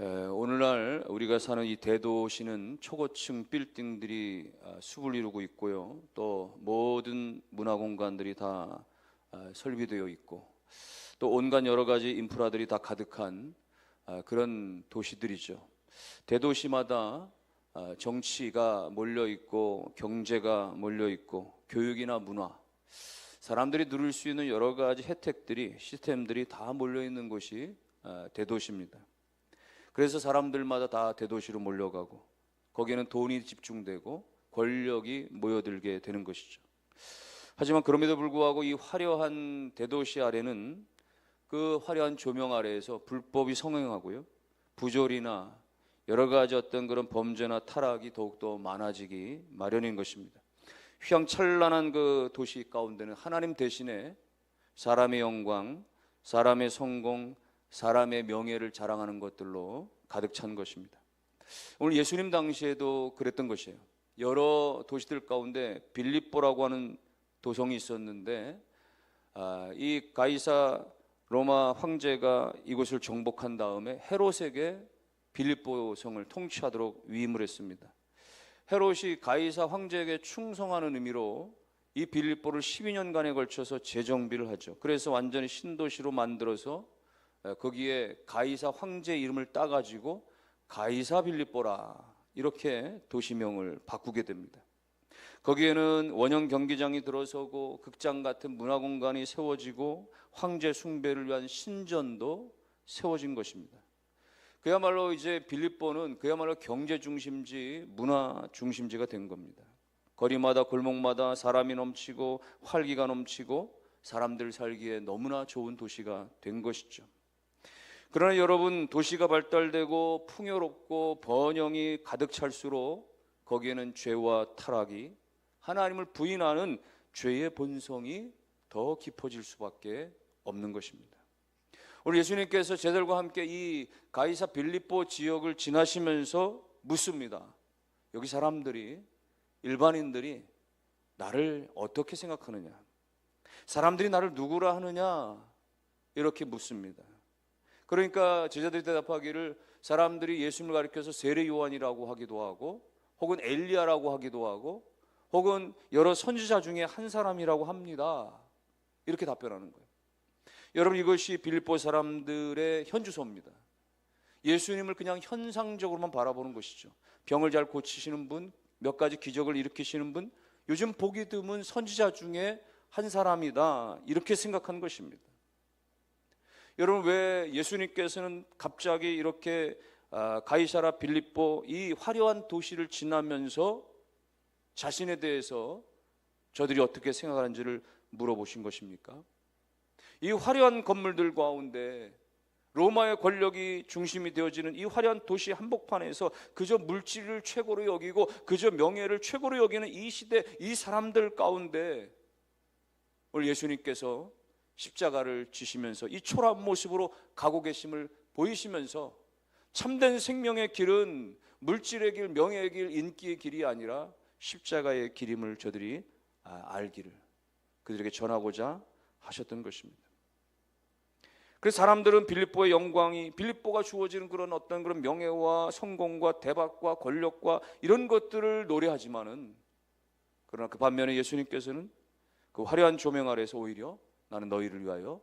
오늘날 우리가 사는 이 대도시는 초고층 빌딩들이 숲을 이루고 있고요. 또 모든 문화공간들이 다 설비되어 있고 또 온갖 여러 가지 인프라들이 다 가득한 그런 도시들이죠. 대도시마다 정치가 몰려 있고 경제가 몰려 있고 교육이나 문화, 사람들이 누릴 수 있는 여러 가지 혜택들이 시스템들이 다 몰려 있는 곳이 대도시입니다. 그래서 사람들마다 다 대도시로 몰려가고 거기에는 돈이 집중되고 권력이 모여들게 되는 것이죠. 하지만 그럼에도 불구하고 이 화려한 대도시 아래는 그 화려한 조명 아래에서 불법이 성행하고요, 부조리나 여러 가지 어떤 그런 범죄나 타락이 더욱더 많아지기 마련인 것입니다. 휘황찬란한 그 도시 가운데는 하나님 대신에 사람의 영광, 사람의 성공, 사람의 명예를 자랑하는 것들로 가득 찬 것입니다. 오늘 예수님 당시에도 그랬던 것이에요. 여러 도시들 가운데 빌립보라고 하는 도성이 있었는데 이 가이사 로마 황제가 이곳을 정복한 다음에 헤롯에게 빌립보 성을 통치하도록 위임을 했습니다. 헤롯이 가이사 황제에게 충성하는 의미로 이 빌립보를 12년간에 걸쳐서 재정비를 하죠. 그래서 완전히 신도시로 만들어서 거기에 가이사 황제 이름을 따가지고 가이사 빌립보라 이렇게 도시명을 바꾸게 됩니다. 거기에는 원형 경기장이 들어서고 극장 같은 문화공간이 세워지고 황제 숭배를 위한 신전도 세워진 것입니다. 그야말로 이제 빌립보는 그야말로 경제 중심지, 문화 중심지가 된 겁니다. 거리마다 골목마다 사람이 넘치고 활기가 넘치고 사람들 살기에 너무나 좋은 도시가 된 것이죠. 그러나 여러분, 도시가 발달되고 풍요롭고 번영이 가득 찰수록 거기에는 죄와 타락이, 하나님을 부인하는 죄의 본성이 더 깊어질 수밖에 없는 것입니다. 오늘 예수님께서 제자들과 함께 이 가이사 빌립보 지역을 지나시면서 묻습니다. 여기 사람들이, 일반인들이 나를 어떻게 생각하느냐, 사람들이 나를 누구라 하느냐, 이렇게 묻습니다. 그러니까 제자들이 대답하기를 사람들이 예수님을 가리켜서 세례 요한이라고 하기도 하고 혹은 엘리야라고 하기도 하고 혹은 여러 선지자 중에 한 사람이라고 합니다, 이렇게 답변하는 거예요. 여러분, 이것이 빌립보 사람들의 현주소입니다. 예수님을 그냥 현상적으로만 바라보는 것이죠. 병을 잘 고치시는 분, 몇 가지 기적을 일으키시는 분, 요즘 보기 드문 선지자 중에 한 사람이다, 이렇게 생각한 것입니다. 여러분, 왜 예수님께서는 갑자기 이렇게 가이사라 빌립보 이 화려한 도시를 지나면서 자신에 대해서 저들이 어떻게 생각하는지를 물어보신 것입니까? 이 화려한 건물들 가운데 로마의 권력이 중심이 되어지는 이 화려한 도시 한복판에서 그저 물질을 최고로 여기고 그저 명예를 최고로 여기는 이 시대, 이 사람들 가운데 오늘 예수님께서 십자가를 지시면서 이 초라한 모습으로 가고 계심을 보이시면서 참된 생명의 길은 물질의 길, 명예의 길, 인기의 길이 아니라 십자가의 길임을 저들이 알기를 그들에게 전하고자 하셨던 것입니다. 그래서 사람들은 빌립보의 영광이, 빌립보가 주어지는 그런 어떤 그런 명예와 성공과 대박과 권력과 이런 것들을 노래하지만은, 그러나 그 반면에 예수님께서는 그 화려한 조명 아래서 오히려 나는 너희를 위하여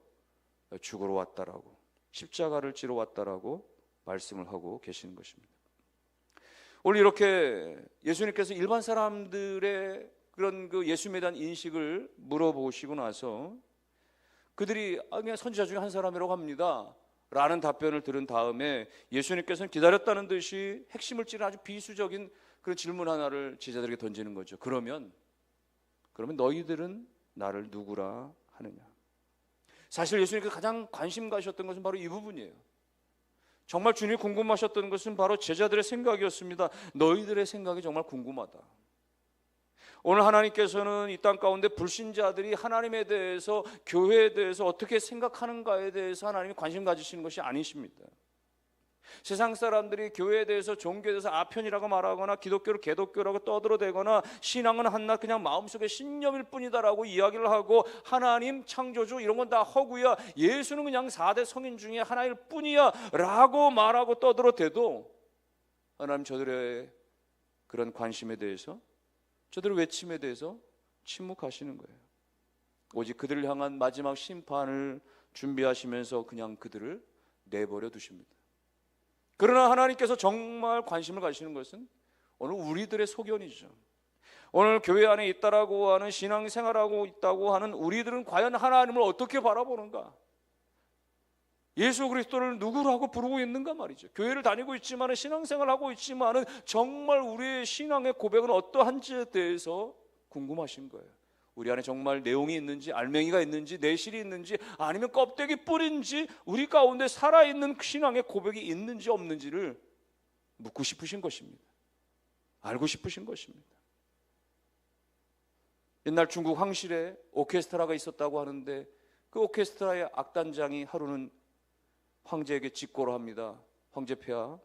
죽으러 왔다라고, 십자가를 지러 왔다라고 말씀을 하고 계시는 것입니다. 오늘 이렇게 예수님께서 일반 사람들의 그런 그 예수님에 대한 인식을 물어보시고 나서 그들이 그냥 선지자 중에 한 사람이라고 합니다 라는 답변을 들은 다음에 예수님께서는 기다렸다는 듯이 핵심을 찌른 아주 비수적인 그런 질문 하나를 제자들에게 던지는 거죠. 그러면 너희들은 나를 누구라 하느냐. 사실 예수님께서 가장 관심 가셨던 것은 바로 이 부분이에요. 정말 주님이 궁금하셨던 것은 바로 제자들의 생각이었습니다. 너희들의 생각이 정말 궁금하다. 오늘 하나님께서는 이 땅 가운데 불신자들이 하나님에 대해서, 교회에 대해서 어떻게 생각하는가에 대해서 하나님이 관심 가지시는 것이 아니십니다. 세상 사람들이 교회에 대해서, 종교에 대해서 아편이라고 말하거나 기독교를 개독교라고 떠들어대거나 신앙은 한낱 그냥 마음속에 신념일 뿐이다라고 이야기를 하고 하나님 창조주 이런 건 다 허구야, 예수는 그냥 4대 성인 중에 하나일 뿐이야 라고 말하고 떠들어대도 하나님 저들의 그런 관심에 대해서, 저들의 외침에 대해서 침묵하시는 거예요. 오직 그들을 향한 마지막 심판을 준비하시면서 그냥 그들을 내버려 두십니다. 그러나 하나님께서 정말 관심을 가지시는 것은 오늘 우리들의 소견이죠. 오늘 교회 안에 있다라고 하는, 신앙생활하고 있다고 하는 우리들은 과연 하나님을 어떻게 바라보는가? 예수 그리스도를 누구라고 부르고 있는가 말이죠. 교회를 다니고 있지만, 신앙생활하고 있지만 정말 우리의 신앙의 고백은 어떠한지에 대해서 궁금하신 거예요. 우리 안에 정말 내용이 있는지, 알맹이가 있는지, 내실이 있는지, 아니면 껍데기 뿌린지, 우리 가운데 살아있는 신앙의 고백이 있는지 없는지를 묻고 싶으신 것입니다. 알고 싶으신 것입니다. 옛날 중국 황실에 오케스트라가 있었다고 하는데 그 오케스트라의 악단장이 하루는 황제에게 직고를 합니다. 황제폐하,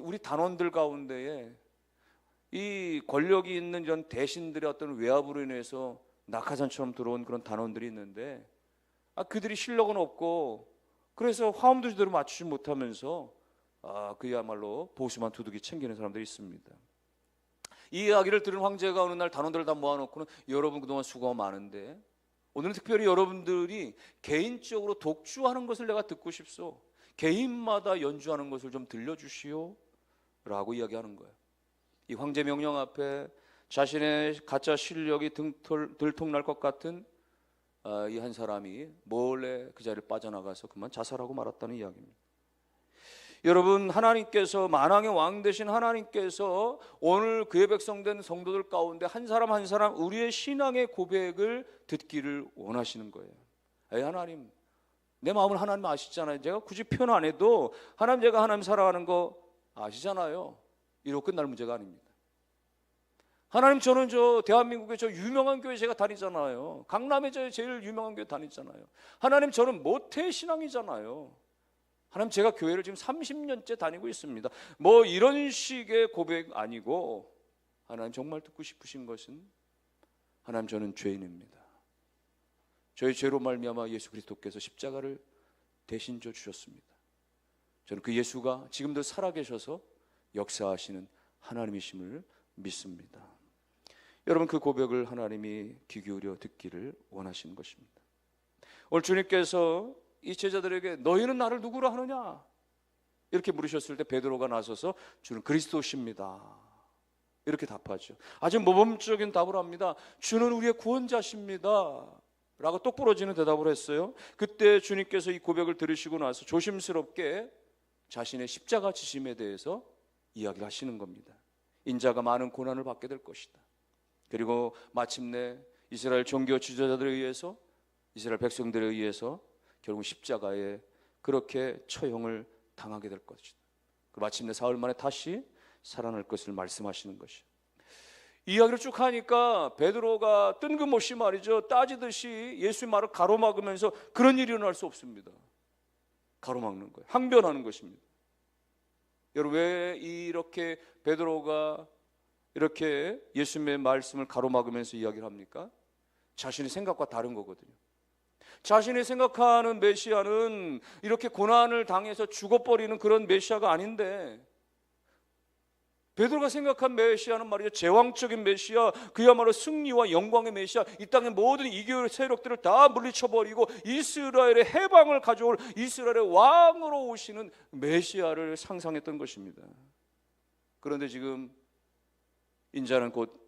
우리 단원들 가운데에 이 권력이 있는 이런 대신들의 어떤 외압으로 인해서 낙하산처럼 들어온 그런 단원들이 있는데 그들이 실력은 없고 그래서 화음도 제대로 맞추지 못하면서 그야말로 보수만 두둑이 챙기는 사람들이 있습니다. 이 이야기를 들은 황제가 어느 날 단원들을 다 모아놓고는 여러분 그동안 수고가 많은데 오늘은 특별히 여러분들이 개인적으로 독주하는 것을 내가 듣고 싶소. 개인마다 연주하는 것을 좀 들려주시오 라고 이야기하는 거예요. 이 황제 명령 앞에 자신의 가짜 실력이 들통날 것 같은 이 한 사람이 몰래 그 자리를 빠져나가서 그만 자살하고 말았다는 이야기입니다. 여러분, 하나님께서, 만왕의 왕 되신 하나님께서 오늘 그의 백성된 성도들 가운데 한 사람 한 사람 우리의 신앙의 고백을 듣기를 원하시는 거예요. 하나님, 내 마음을 하나님 아시잖아요. 제가 굳이 표현 안 해도 하나님, 제가 하나님 사랑하는 거 아시잖아요. 이러고 끝날 문제가 아닙니다. 하나님, 저는 대한민국의 유명한 교회 제가 다니잖아요. 강남에 제일 유명한 교회 다니잖아요. 하나님, 저는 모태 신앙이잖아요. 하나님, 제가 교회를 지금 30년째 다니고 있습니다. 뭐 이런 식의 고백 아니고, 하나님 정말 듣고 싶으신 것은, 하나님, 저는 죄인입니다. 저의 죄로 말미암아 예수 그리스도께서 십자가를 대신 져 주셨습니다. 저는 그 예수가 지금도 살아계셔서 역사하시는 하나님이심을 믿습니다. 여러분, 그 고백을 하나님이 귀 기울여 듣기를 원하시는 것입니다. 오늘 주님께서 이 제자들에게 너희는 나를 누구라 하느냐 이렇게 물으셨을 때 베드로가 나서서 주는 그리스도십니다 이렇게 답하죠. 아주 모범적인 답을 합니다. 주는 우리의 구원자십니다 라고 똑부러지는 대답을 했어요. 그때 주님께서 이 고백을 들으시고 나서 조심스럽게 자신의 십자가 지심에 대해서 이야기를 하시는 겁니다. 인자가 많은 고난을 받게 될 것이다. 그리고 마침내 이스라엘 종교 지도자들에 의해서, 이스라엘 백성들에 의해서 결국 십자가에 그렇게 처형을 당하게 될 것이다. 마침내 사흘 만에 다시 살아날 것을 말씀하시는 것이죠. 이야기를 쭉 하니까 베드로가 뜬금없이 말이죠, 따지듯이 예수의 말을 가로막으면서 그런 일이 일어날 수 없습니다. 가로막는 거예요. 항변하는 것입니다. 여러분, 왜 이렇게 베드로가 이렇게 예수님의 말씀을 가로막으면서 이야기를 합니까? 자신의 생각과 다른 거거든요. 자신이 생각하는 메시아는 이렇게 고난을 당해서 죽어버리는 그런 메시아가 아닌데, 베드로가 생각한 메시아는 말이죠, 제왕적인 메시아, 그야말로 승리와 영광의 메시아, 이 땅의 모든 이교 세력들을 다 물리쳐버리고 이스라엘의 해방을 가져올 이스라엘의 왕으로 오시는 메시아를 상상했던 것입니다. 그런데 지금 인자는 곧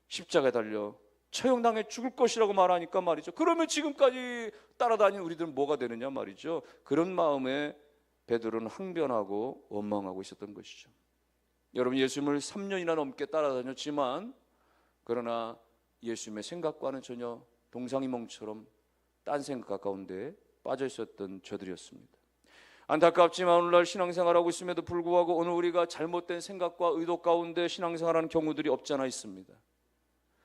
십자가에 달려 처형당해 죽을 것이라고 말하니까 말이죠, 그러면 지금까지 따라다니는 우리들은 뭐가 되느냐 말이죠. 그런 마음에 베드로는 항변하고 원망하고 있었던 것이죠. 여러분, 예수님을 3년이나 넘게 따라다녔지만 그러나 예수님의 생각과는 전혀 동상이몽처럼 딴 생각 가운데 빠져 있었던 저들이었습니다. 안타깝지만 오늘날 신앙생활하고 있음에도 불구하고 오늘 우리가 잘못된 생각과 의도 가운데 신앙생활하는 경우들이 없지 않아 있습니다.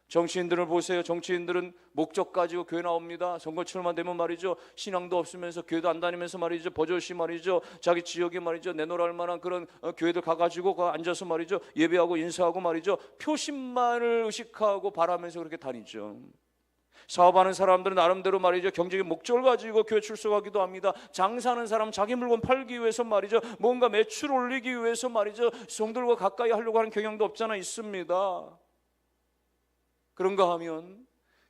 정치인들을 보세요. 정치인들은 목적 가지고 교회 나옵니다. 선거철만 되면 말이죠, 신앙도 없으면서 교회도 안 다니면서 말이죠, 버젓이 말이죠, 자기 지역에 말이죠, 내놓을 만한 그런 교회들 가가지고 앉아서 말이죠, 예배하고 인사하고 말이죠, 표심만을 의식하고 바라면서 그렇게 다니죠. 사업하는 사람들은 나름대로 말이죠, 경제적 목적을 가지고 교회 출석하기도 합니다. 장사하는 사람 자기 물건 팔기 위해서 말이죠, 뭔가 매출 올리기 위해서 말이죠, 성들과 가까이 하려고 하는 경향도 없잖아 있습니다. 그런가 하면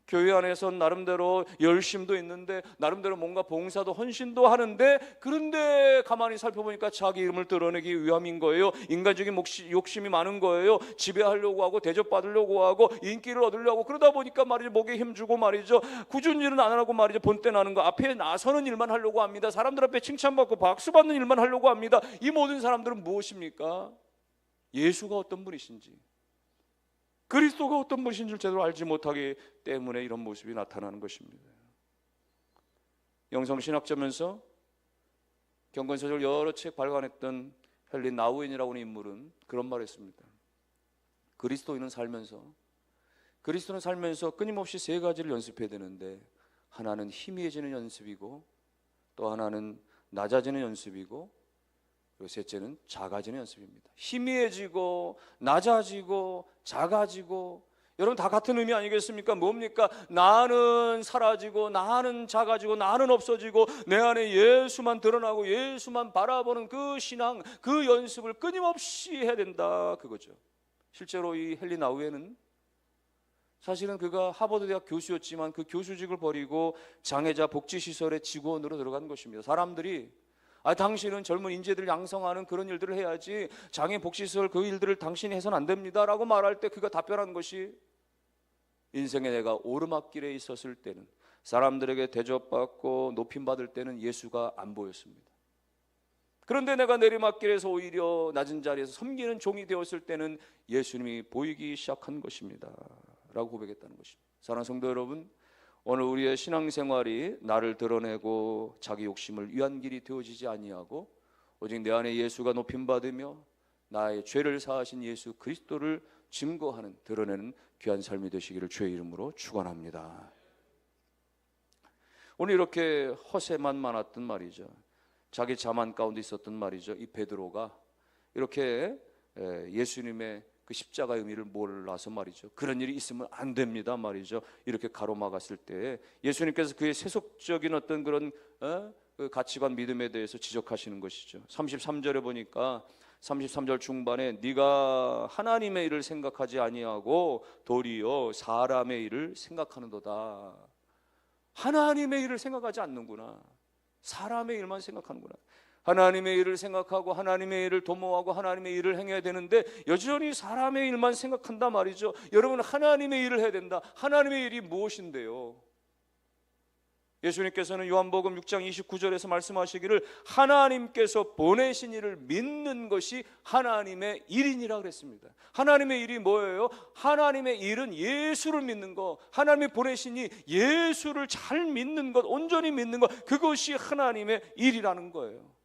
교회 안에서 나름대로 열심도 있는데, 나름대로 뭔가 봉사도 헌신도 하는데, 그런데 가만히 살펴보니까 자기 이름을 드러내기 위함인 거예요. 인간적인 욕심이 많은 거예요. 지배하려고 하고 대접받으려고 하고 인기를 얻으려고, 그러다 보니까 말이죠, 목에 힘주고 말이죠, 꾸준히 일은 안 하고 말이죠, 본때 나는 거, 앞에 나서는 일만 하려고 합니다. 사람들 앞에 칭찬받고 박수받는 일만 하려고 합니다. 이 모든 사람들은 무엇입니까? 예수가 어떤 분이신지, 그리스도가 어떤 분이신 줄 제대로 알지 못하기 때문에 이런 모습이 나타나는 것입니다. 영성신학자면서 경건서적을 여러 책 발간했던 헨리 나우엔이라고 하는 인물은 그런 말을 했습니다. 그리스도인은 살면서 끊임없이 세 가지를 연습해야 되는데, 하나는 희미해지는 연습이고, 또 하나는 낮아지는 연습이고, 그리고 셋째는 작아지는 연습입니다. 희미해지고 낮아지고 작아지고, 여러분 다 같은 의미 아니겠습니까? 뭡니까? 나는 사라지고, 나는 작아지고, 나는 없어지고, 내 안에 예수만 드러나고 예수만 바라보는 그 신앙, 그 연습을 끊임없이 해야 된다, 그거죠. 실제로 이 헨리 나우엔은 사실은 그가 하버드 대학 교수였지만 그 교수직을 버리고 장애자 복지시설의 직원으로 들어간 것입니다. 사람들이 당신은 젊은 인재들을 양성하는 그런 일들을 해야지, 장애 복지시설 그 일들을 당신이 해서는 안 됩니다 라고 말할 때 그가 답변한 것이, 인생에 내가 오르막길에 있었을 때는, 사람들에게 대접받고 높임받을 때는 예수가 안 보였습니다. 그런데 내가 내리막길에서 오히려 낮은 자리에서 섬기는 종이 되었을 때는 예수님이 보이기 시작한 것입니다 라고 고백했다는 것입니다. 사랑하는 성도 여러분, 오늘 우리의 신앙생활이 나를 드러내고 자기 욕심을 위한 길이 되어지지 아니하고, 오직 내 안에 예수가 높임받으며 나의 죄를 사하신 예수 그리스도를 증거하는, 드러내는 귀한 삶이 되시기를 주의 이름으로 축원합니다. 오늘 이렇게 허세만 많았던 말이죠, 자기 자만 가운데 있었던 말이죠, 이 베드로가 이렇게 예수님의 그 십자가의 의미를 몰라서 말이죠, 그런 일이 있으면 안 됩니다 말이죠, 이렇게 가로막았을 때 예수님께서 그의 세속적인 어떤 그런 그 가치관, 믿음에 대해서 지적하시는 것이죠. 33절에 보니까 33절 중반에 네가 하나님의 일을 생각하지 아니하고 도리어 사람의 일을 생각하는도다. 하나님의 일을 생각하지 않는구나, 사람의 일만 생각하는구나. 하나님의 일을 생각하고 하나님의 일을 도모하고 하나님의 일을 행해야 되는데 여전히 사람의 일만 생각한다 말이죠. 여러분, 하나님의 일을 해야 된다. 하나님의 일이 무엇인데요? 예수님께서는 요한복음 6장 29절에서 말씀하시기를 하나님께서 보내신 이를 믿는 것이 하나님의 일이니라 그랬습니다. 하나님의 일이 뭐예요? 하나님의 일은 예수를 믿는 것, 하나님이 보내시니 예수를 잘 믿는 것, 온전히 믿는 것, 그것이 하나님의 일이라는 거예요.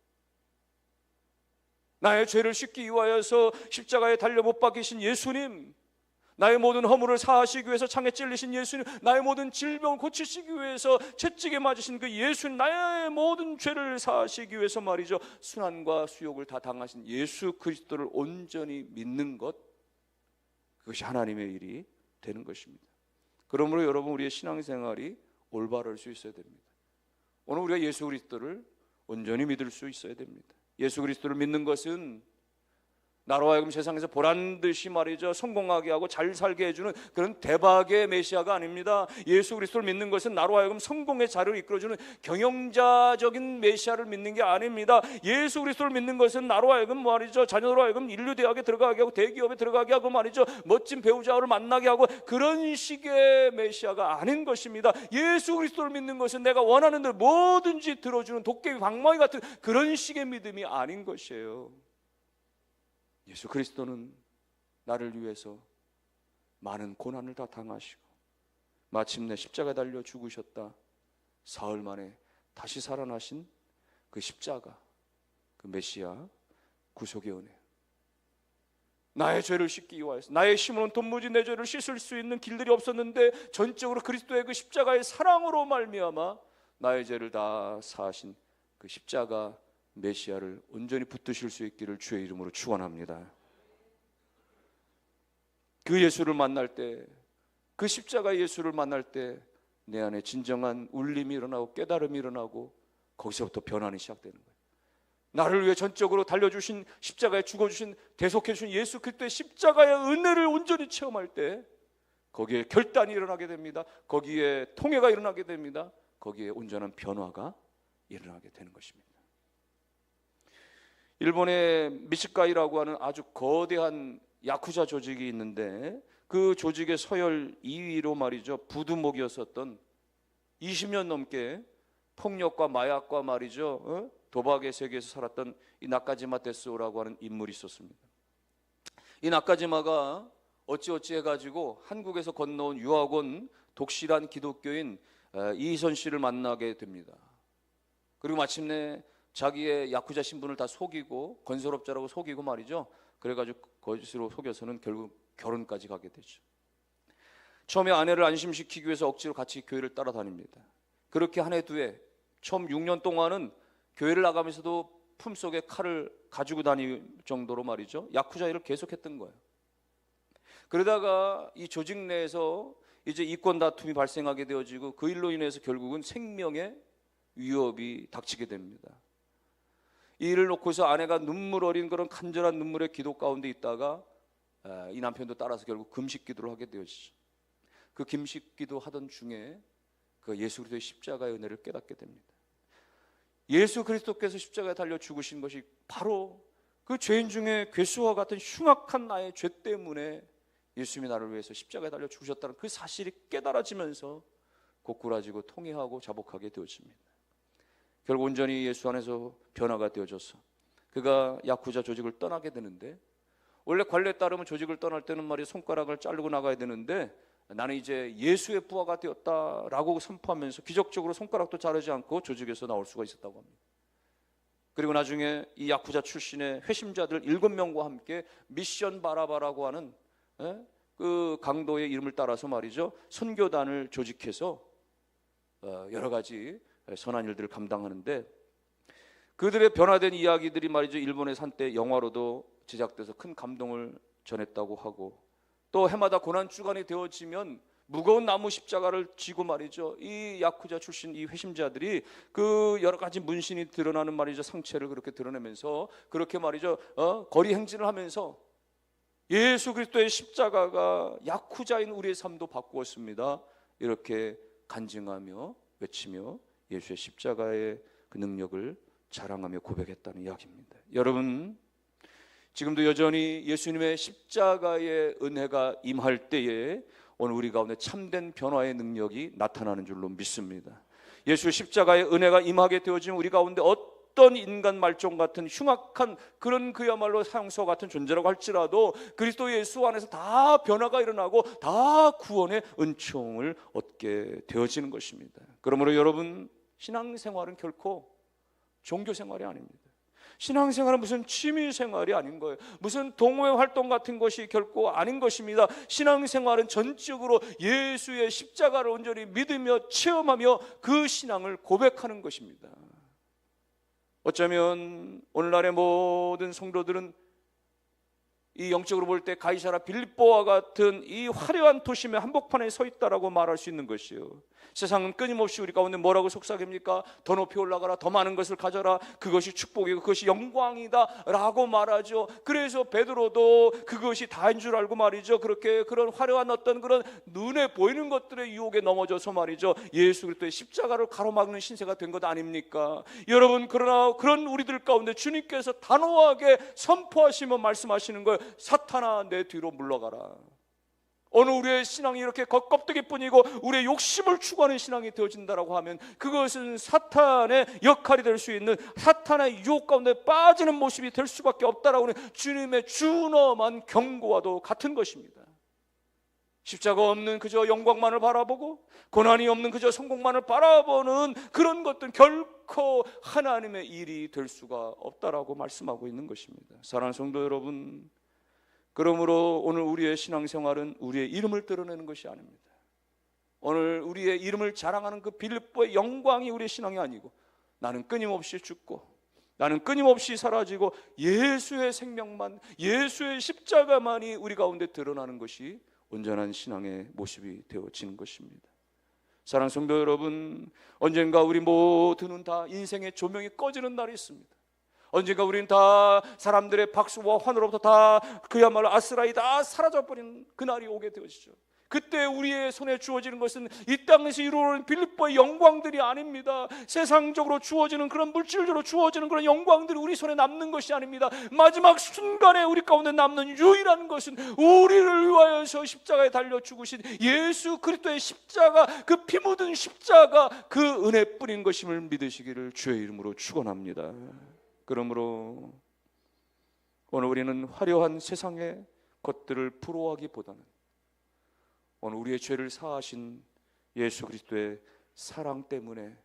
나의 죄를 씻기 위하여서 십자가에 달려 못 박히신 예수님, 나의 모든 허물을 사하시기 위해서 창에 찔리신 예수님, 나의 모든 질병을 고치시기 위해서 채찍에 맞으신 그 예수님, 나의 모든 죄를 사하시기 위해서 말이죠, 순환과 수욕을 다 당하신 예수 그리스도를 온전히 믿는 것, 그것이 하나님의 일이 되는 것입니다. 그러므로 여러분, 우리의 신앙생활이 올바를 수 있어야 됩니다. 오늘 우리가 예수 그리스도를 온전히 믿을 수 있어야 됩니다. 예수 그리스도를 믿는 것은 나로 하여금 세상에서 보란듯이 말이죠, 성공하게 하고 잘 살게 해주는 그런 대박의 메시아가 아닙니다. 예수 그리스도를 믿는 것은 나로 하여금 성공의 자리를 이끌어주는 경영자적인 메시아를 믿는 게 아닙니다. 예수 그리스도를 믿는 것은 나로 하여금 말이죠, 자녀로 하여금 인류대학에 들어가게 하고 대기업에 들어가게 하고 말이죠, 멋진 배우자를 만나게 하고 그런 식의 메시아가 아닌 것입니다. 예수 그리스도를 믿는 것은 내가 원하는 대로 뭐든지 들어주는 도깨비 방망이 같은 그런 식의 믿음이 아닌 것이에요. 예수 그리스도는 나를 위해서 많은 고난을 다 당하시고 마침내 십자가에 달려 죽으셨다, 사흘 만에 다시 살아나신 그 십자가, 그 메시아 구속의 은혜. 나의 죄를 씻기 위하여서 나의 힘으로는 도무지 내 죄를 씻을 수 있는 길들이 없었는데 전적으로 그리스도의 그 십자가의 사랑으로 말미암아 나의 죄를 다 사하신 그 십자가 메시아를 온전히 붙드실 수 있기를 주의 이름으로 축원합니다. 그 예수를 만날 때, 그 십자가 예수를 만날 때 내 안에 진정한 울림이 일어나고 깨달음이 일어나고 거기서부터 변환이 시작되는 거예요. 나를 위해 전적으로 달려주신 십자가에 죽어주신 대속해주신 예수 그리스도의 십자가의 은혜를 온전히 체험할 때 거기에 결단이 일어나게 됩니다. 거기에 통회가 일어나게 됩니다. 거기에 온전한 변화가 일어나게 되는 것입니다. 일본의 미츠카이라고 하는 아주 거대한 야쿠자 조직이 있는데 그 조직의 서열 2위로 말이죠, 부두목이었었던 20년 넘게 폭력과 마약과 말이죠, 도박의 세계에서 살았던 이 나카지마 데스오라고 하는 인물이 있었습니다. 이 나카지마가 어찌어찌 해가지고 한국에서 건너온 유학원 독실한 기독교인 이희선 씨를 만나게 됩니다. 그리고 마침내 자기의 야쿠자 신분을 다 속이고 건설업자라고 속이고 말이죠, 그래가지고 거짓으로 속여서는 결국 결혼까지 가게 되죠. 처음에 아내를 안심시키기 위해서 억지로 같이 교회를 따라다닙니다. 그렇게 한 해 두 해, 처음 6년 동안은 교회를 나가면서도 품속에 칼을 가지고 다닐 정도로 말이죠, 야쿠자 일을 계속했던 거예요. 그러다가 이 조직 내에서 이제 이권 다툼이 발생하게 되어지고 그 일로 인해서 결국은 생명의 위협이 닥치게 됩니다. 이 일을 놓고서 아내가 눈물 어린 그런 간절한 눈물의 기도 가운데 있다가 이 남편도 따라서 결국 금식 기도를 하게 되어지죠. 그 금식 기도 하던 중에 그 예수 그리스도의 십자가의 은혜를 깨닫게 됩니다. 예수 그리스도께서 십자가에 달려 죽으신 것이 바로 그 죄인 중에 괴수와 같은 흉악한 나의 죄 때문에 예수님이 나를 위해서 십자가에 달려 죽으셨다는 그 사실이 깨달아지면서 고꾸라지고 통회하고 자복하게 되어집니다. 결국 온전히 예수 안에서 변화가 되어져서 그가 야쿠자 조직을 떠나게 되는데, 원래 관례에 따르면 조직을 떠날 때는 말이 손가락을 자르고 나가야 되는데 나는 이제 예수의 부하가 되었다라고 선포하면서 기적적으로 손가락도 자르지 않고 조직에서 나올 수가 있었다고 합니다. 그리고 나중에 이 야쿠자 출신의 회심자들 7명과 함께 미션 바라바라고 하는 그 강도의 이름을 따라서 말이죠, 선교단을 조직해서 여러 가지 선한 일들을 감당하는데, 그들의 변화된 이야기들이 말이죠, 일본에서 한때 영화로도 제작돼서 큰 감동을 전했다고 하고, 또 해마다 고난주간이 되어지면 무거운 나무 십자가를 지고 말이죠, 이 야쿠자 출신 이 회심자들이 그 여러 가지 문신이 드러나는 말이죠, 상체를 그렇게 드러내면서 그렇게 말이죠, 거리 행진을 하면서 예수 그리스도의 십자가가 야쿠자인 우리의 삶도 바꾸었습니다, 이렇게 간증하며 외치며 예수의 십자가의 그 능력을 자랑하며 고백했다는 이야기입니다. 여러분, 지금도 여전히 예수님의 십자가의 은혜가 임할 때에 오늘 우리 가운데 참된 변화의 능력이 나타나는 줄로 믿습니다. 예수의 십자가의 은혜가 임하게 되어지면 우리 가운데 어떤 인간 말종 같은 흉악한 그런 그야말로 사형서 같은 존재라고 할지라도 그리스도 예수 안에서 다 변화가 일어나고 다 구원의 은총을 얻게 되어지는 것입니다. 그러므로 여러분, 신앙생활은 결코 종교생활이 아닙니다. 신앙생활은 무슨 취미생활이 아닌 거예요. 무슨 동호회 활동 같은 것이 결코 아닌 것입니다. 신앙생활은 전적으로 예수의 십자가를 온전히 믿으며 체험하며 그 신앙을 고백하는 것입니다. 어쩌면 오늘날의 모든 성도들은 이 영적으로 볼 때 가이사라 빌립보와 같은 이 화려한 도심의 한복판에 서 있다라고 말할 수 있는 것이요, 세상은 끊임없이 우리 가운데 뭐라고 속삭입니까? 더 높이 올라가라, 더 많은 것을 가져라, 그것이 축복이고 그것이 영광이다 라고 말하죠. 그래서 베드로도 그것이 다인 줄 알고 말이죠, 그렇게 그런 화려한 어떤 그런 눈에 보이는 것들의 유혹에 넘어져서 말이죠, 예수 그리스도의 십자가를 가로막는 신세가 된 것 아닙니까? 여러분, 그러나 그런 우리들 가운데 주님께서 단호하게 선포하시며 말씀하시는 거예요. 사탄아, 내 뒤로 물러가라. 어느 우리의 신앙이 이렇게 겉껍데기뿐이고 우리의 욕심을 추구하는 신앙이 되어진다라고 하면 그것은 사탄의 역할이 될 수 있는, 사탄의 유혹 가운데 빠지는 모습이 될 수밖에 없다라고 하는 주님의 준엄한 경고와도 같은 것입니다. 십자가 없는 그저 영광만을 바라보고 고난이 없는 그저 성공만을 바라보는 그런 것들은 결코 하나님의 일이 될 수가 없다라고 말씀하고 있는 것입니다. 사랑하는 성도 여러분, 그러므로 오늘 우리의 신앙생활은 우리의 이름을 드러내는 것이 아닙니다. 오늘 우리의 이름을 자랑하는 그 빌립보의 영광이 우리의 신앙이 아니고, 나는 끊임없이 죽고 나는 끊임없이 사라지고 예수의 생명만, 예수의 십자가만이 우리 가운데 드러나는 것이 온전한 신앙의 모습이 되어지는 것입니다. 사랑하는 성도 여러분, 언젠가 우리 모두는 다 인생의 조명이 꺼지는 날이 있습니다. 언젠가 우리는 다 사람들의 박수와 환호로부터 다 그야말로 아스라이 다 사라져버리는 그날이 오게 되어지죠. 그때 우리의 손에 주어지는 것은 이 땅에서 이루어지는 빌립보의 영광들이 아닙니다. 세상적으로 주어지는 그런 물질적으로 주어지는 그런 영광들이 우리 손에 남는 것이 아닙니다. 마지막 순간에 우리 가운데 남는 유일한 것은 우리를 위하여서 십자가에 달려 죽으신 예수 그리스도의 십자가, 그 피 묻은 십자가, 그 은혜 뿌린 것임을 믿으시기를 주의 이름으로 축원합니다. 그러므로 오늘 우리는 화려한 세상의 것들을 부러워하기보다는 오늘 우리의 죄를 사하신 예수 그리스도의 사랑 때문에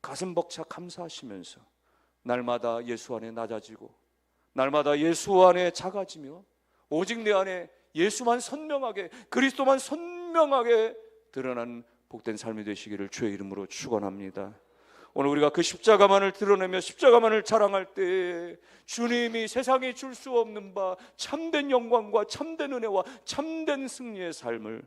가슴 벅차 감사하시면서 날마다 예수 안에 낮아지고 날마다 예수 안에 작아지며 오직 내 안에 예수만 선명하게, 그리스도만 선명하게 드러난 복된 삶이 되시기를 주의 이름으로 축원합니다. 오늘 우리가 그 십자가만을 드러내며 십자가만을 자랑할 때 주님이 세상에 줄 수 없는 바 참된 영광과 참된 은혜와 참된 승리의 삶을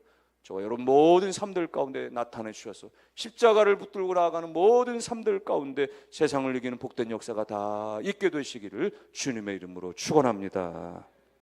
저와 여러분 모든 삶들 가운데 나타내 주셔서 십자가를 붙들고 나아가는 모든 삶들 가운데 세상을 이기는 복된 역사가 다 있게 되시기를 주님의 이름으로 축원합니다.